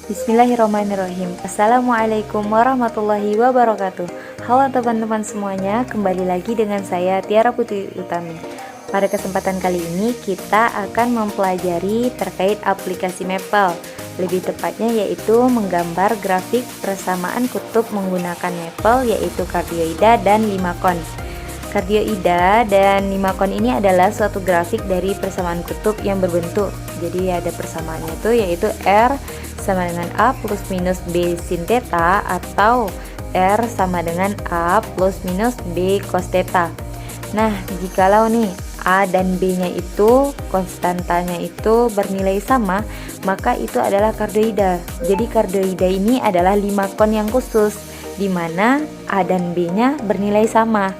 Bismillahirrahmanirrahim. Assalamualaikum warahmatullahi wabarakatuh. Halo teman-teman semuanya, kembali lagi dengan saya Tiara Putri Utami. Pada kesempatan kali ini kita akan mempelajari terkait aplikasi Maple. Lebih tepatnya yaitu menggambar grafik persamaan kutub menggunakan Maple, yaitu kardioida dan limakon. Kardioida dan limakon ini adalah suatu grafik dari persamaan kutub yang berbentuk. Jadi ada persamaannya itu yaitu R sama dengan A plus minus B sin theta atau R sama dengan A plus minus B cos theta. Nah, jikalau nih A dan B nya itu konstantanya itu bernilai sama, maka itu adalah kardioida. Jadi kardioida ini adalah limakon yang khusus di mana A dan B nya bernilai sama.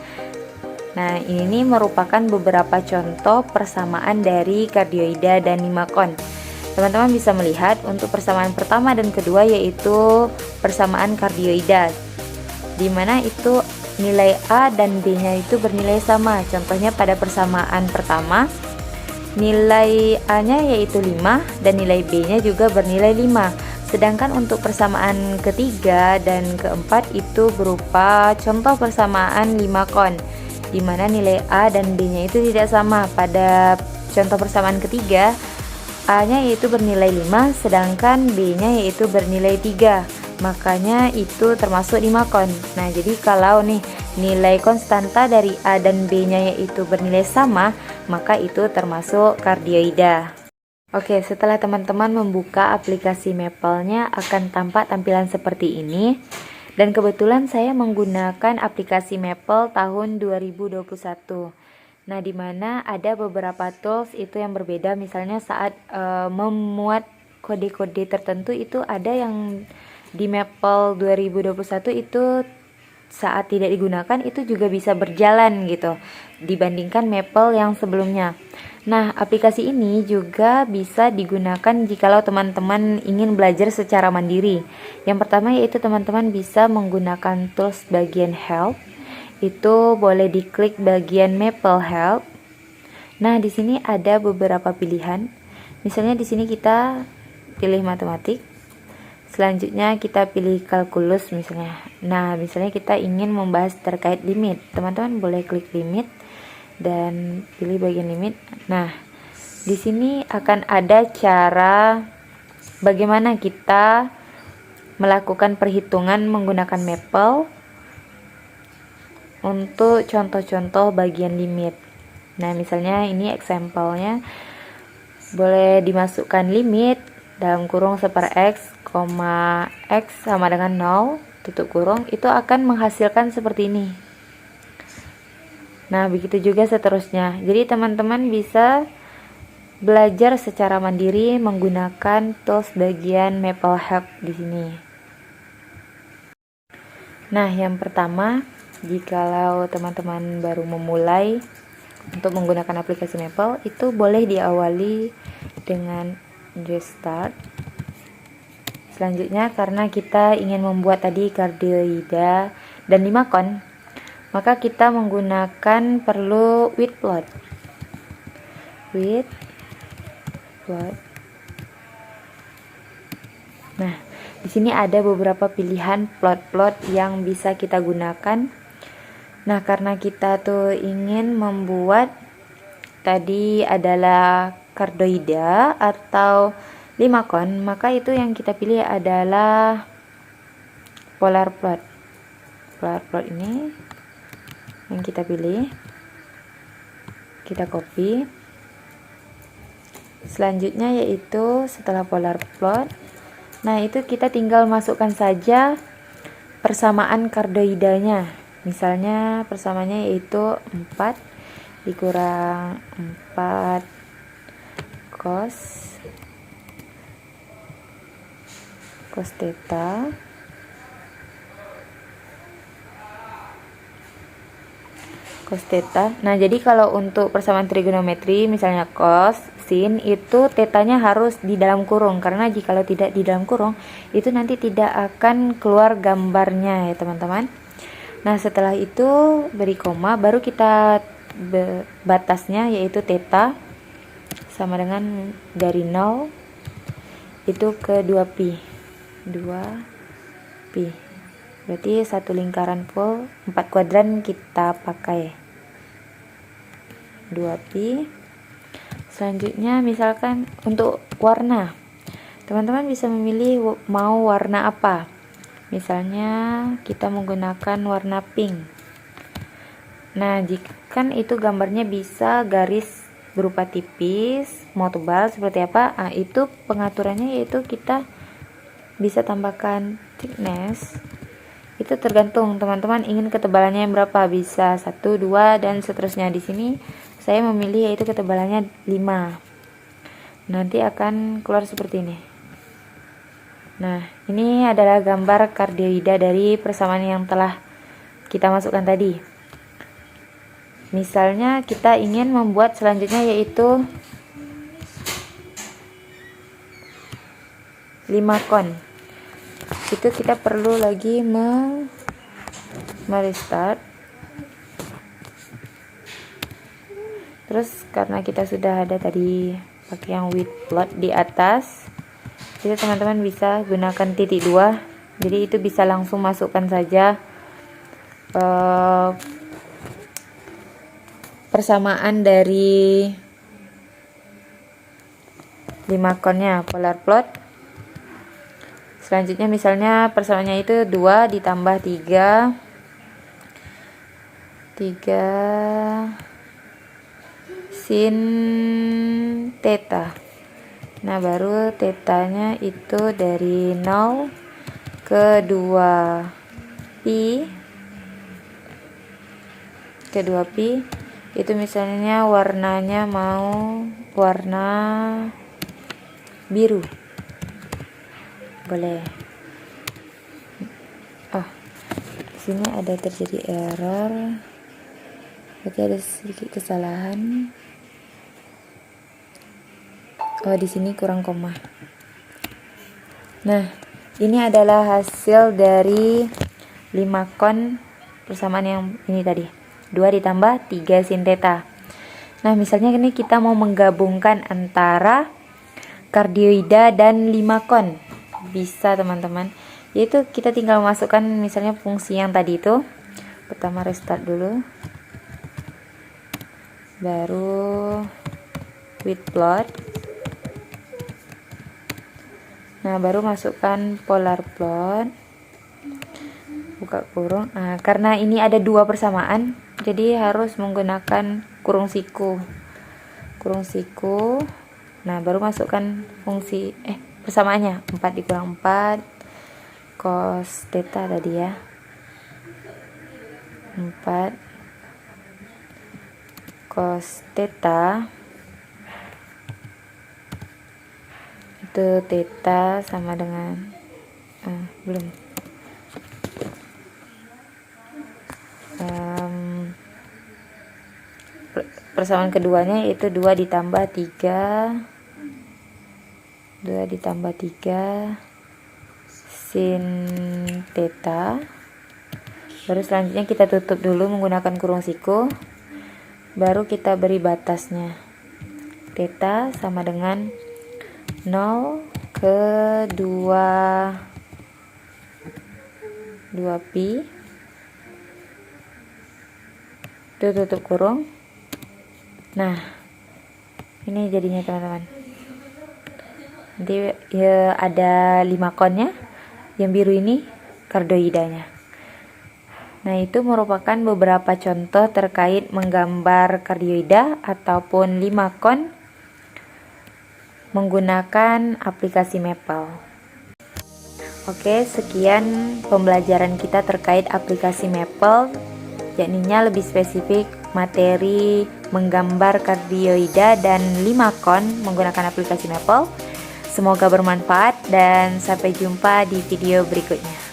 Nah, ini merupakan beberapa contoh persamaan dari kardioida dan limakon. Teman-teman bisa melihat untuk persamaan pertama dan kedua yaitu persamaan kardioida, di mana itu nilai A dan B nya itu bernilai sama. Contohnya pada persamaan pertama nilai A nya yaitu 5 dan nilai B nya juga bernilai 5. Sedangkan untuk persamaan ketiga dan keempat itu berupa contoh persamaan limakon, di mana nilai A dan B nya itu tidak sama. Pada contoh persamaan ketiga A nya yaitu bernilai 5, sedangkan B nya yaitu bernilai 3, makanya itu termasuk limakon. Nah, jadi kalau nih nilai konstanta dari A dan B nya yaitu bernilai sama, maka itu termasuk kardioida. Oke, setelah teman-teman membuka aplikasi Maple-nya akan tampak tampilan seperti ini. Dan kebetulan saya menggunakan aplikasi Maple tahun 2021. Nah, di mana ada beberapa tools itu yang berbeda, misalnya saat memuat kode-kode tertentu itu ada yang di Maple 2021 itu saat tidak digunakan itu juga bisa berjalan gitu dibandingkan Maple yang sebelumnya. Nah, aplikasi ini juga bisa digunakan jikalau teman-teman ingin belajar secara mandiri. Yang pertama yaitu teman-teman bisa menggunakan tools bagian help. Itu boleh diklik bagian Maple Help. Nah, di sini ada beberapa pilihan. Misalnya di sini kita pilih matematik. Selanjutnya kita pilih kalkulus misalnya. Nah, misalnya kita ingin membahas terkait limit. Teman-teman boleh klik limit dan pilih bagian limit. Nah, di sini akan ada cara bagaimana kita melakukan perhitungan menggunakan Maple untuk contoh-contoh bagian limit. Nah, misalnya ini example-nya boleh dimasukkan limit dalam kurung 1/x, x sama dengan 0, tutup kurung, itu akan menghasilkan seperti ini. Nah, begitu juga seterusnya. Jadi teman-teman bisa belajar secara mandiri menggunakan tools bagian Maple Help di sini. Nah, yang pertama, jikalau teman-teman baru memulai untuk menggunakan aplikasi Maple, itu boleh diawali dengan restart. Selanjutnya, karena kita ingin membuat tadi kardioida dan limakon, maka kita menggunakan perlu with plot. Nah, di sini ada beberapa pilihan plot-plot yang bisa kita gunakan. Nah, karena kita tuh ingin membuat tadi adalah kardioida atau limakon, maka itu yang kita pilih adalah polar plot. Polar plot ini yang kita pilih. Kita copy. Selanjutnya yaitu setelah polar plot, nah itu kita tinggal masukkan saja persamaan kardioidanya. Misalnya persamaannya yaitu 4 dikurang 4 cos theta Nah, jadi kalau untuk persamaan trigonometri misalnya cos, sin, itu tetanya harus di dalam kurung, karena jikalau tidak di dalam kurung itu nanti tidak akan keluar gambarnya ya teman-teman. Nah, setelah itu beri koma, baru kita batasnya yaitu theta sama dengan dari 0 itu ke 2pi. 2pi. Berarti satu lingkaran full 4 kuadran kita pakai 2pi. Selanjutnya misalkan untuk warna, teman-teman bisa memilih mau warna apa. Misalnya kita menggunakan warna pink. Nah, jika itu gambarnya bisa garis berupa tipis, mau tebal seperti apa, itu pengaturannya yaitu kita bisa tambahkan thickness. Itu tergantung teman-teman ingin ketebalannya yang berapa, bisa 1, 2 dan seterusnya. Di sini saya memilih yaitu ketebalannya 5. Nanti akan keluar seperti ini. Nah, ini adalah gambar kardioida dari persamaan yang telah kita masukkan tadi. Misalnya kita ingin membuat selanjutnya yaitu 5 kon. Itu kita perlu lagi merestart. Terus karena kita sudah ada tadi pakai yang with plot di atas, jadi teman-teman bisa gunakan titik 2. Jadi itu bisa langsung masukkan saja persamaan dari 5 konnya, polar plot. Selanjutnya misalnya persamaannya itu 2 ditambah 3 sin theta. Nah, baru tetanya itu dari 0 ke 2pi. Itu misalnya warnanya mau warna biru. Boleh. Di sini ada terjadi error. Berarti ada sedikit kesalahan. Di sini kurang koma. Nah, ini adalah hasil dari 5 kon persamaan yang ini tadi. 2 ditambah 3 sin theta. Nah, misalnya ini kita mau menggabungkan antara kardioida dan 5 kon. Bisa teman-teman. Yaitu kita tinggal masukkan misalnya fungsi yang tadi itu. Pertama restart dulu. Baru with plot. Nah, baru masukkan polar plot, buka kurung. Karena ini ada 2 persamaan, jadi harus menggunakan kurung siku. Nah, baru masukkan fungsi persamaannya 4 dikurang 4 cos theta tadi ya, 4 cos theta. Itu theta sama dengan persamaan keduanya yaitu 2 ditambah 3 sin theta. Baru selanjutnya kita tutup dulu menggunakan kurung siku, baru kita beri batasnya. Theta sama dengan 0 ke 2pi. Tutup kurung. Nah, ini jadinya teman-teman. Nanti ya, ada 5 konnya. Yang biru ini kardioidanya. Nah, itu merupakan beberapa contoh terkait menggambar kardioida ataupun 5 kon menggunakan aplikasi Maple. Oke, sekian pembelajaran kita terkait aplikasi Maple, yakninya lebih spesifik materi menggambar kardioida dan 5 kon menggunakan aplikasi Maple. Semoga bermanfaat dan sampai jumpa di video berikutnya.